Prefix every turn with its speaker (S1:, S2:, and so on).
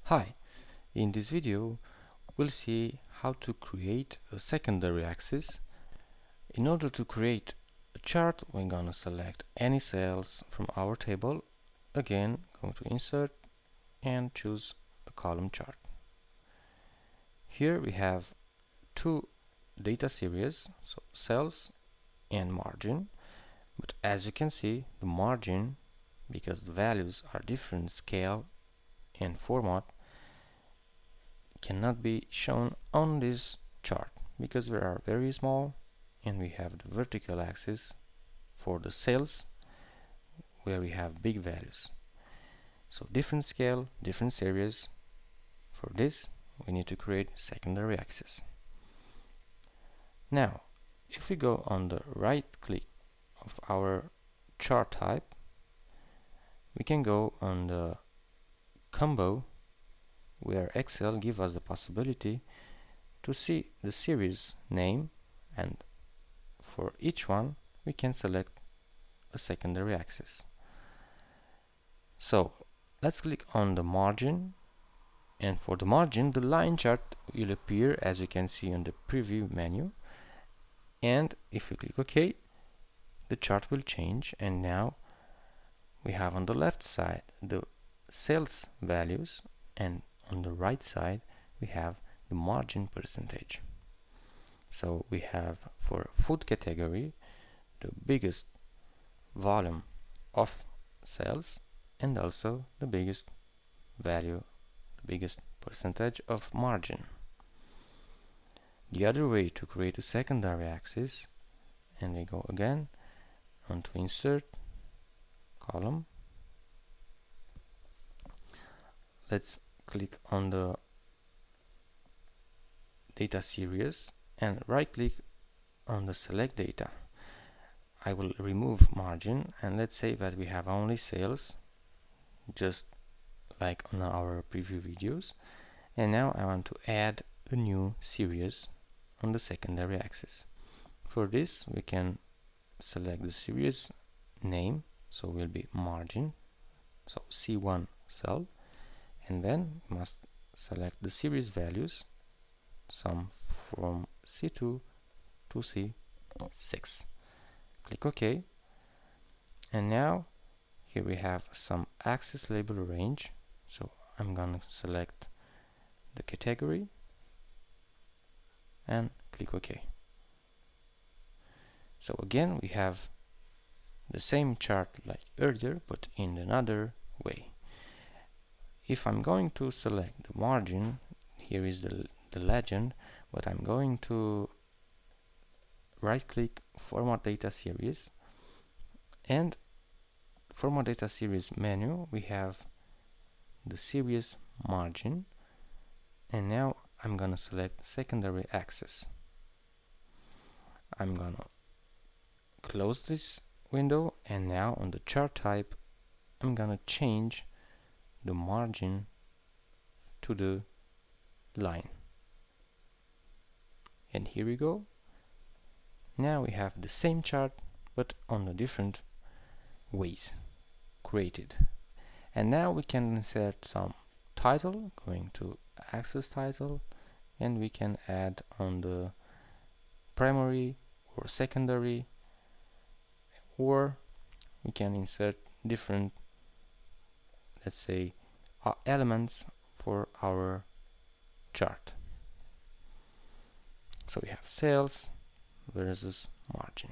S1: Hi, in this video we'll see how to create a secondary axis. In order to create a chart, we're gonna select any cells from our table. Again, go to Insert and choose a column chart. Here we have two data series, so cells and margin. But as you can see, the margin, because the values are different scale and format, cannot be shown on this chart because they are very small, and we have the vertical axis for the cells where we have big values. So different scale, different series. For this we need to create secondary axis. Now if we go on the right click of our chart type, we can go on the combo, where Excel gives us the possibility to see the series name, and for each one we can select a secondary axis. So let's click on the margin, and for the margin the line chart will appear as you can see on the preview menu, and if we click OK, the chart will change, and now we have on the left side the sales values, and on the right side we have the margin percentage. So we have for food category the biggest volume of sales and also the biggest value, the biggest percentage of margin. The other way to create a secondary axis, and we go again onto Insert, Column. Let's click on the data series and right click on the select data. I will remove margin, and let's say that we have only sales, just like on our preview videos. And now I want to add a new series on the secondary axis. For this we can select the series name, so will be margin, so C1 cell, and then we must select the series values, some from C2 to C6. Click OK, and now here we have some axis label range, so I'm gonna select the category and click OK. So again we have the same chart like earlier, but in another way. If I'm going to select the margin, here is the legend, but I'm going to right click Format Data Series, and Format Data Series menu we have the series margin, and now I'm gonna select secondary axis. I'm gonna close this window, and now on the chart type I'm gonna change the margin to the line, and here we go. Now we have the same chart but on the different ways created. And now we can insert some title, going to axis title, and we can add on the primary or secondary, or we can insert different, let's say, elements for our chart. So we have sales versus margin.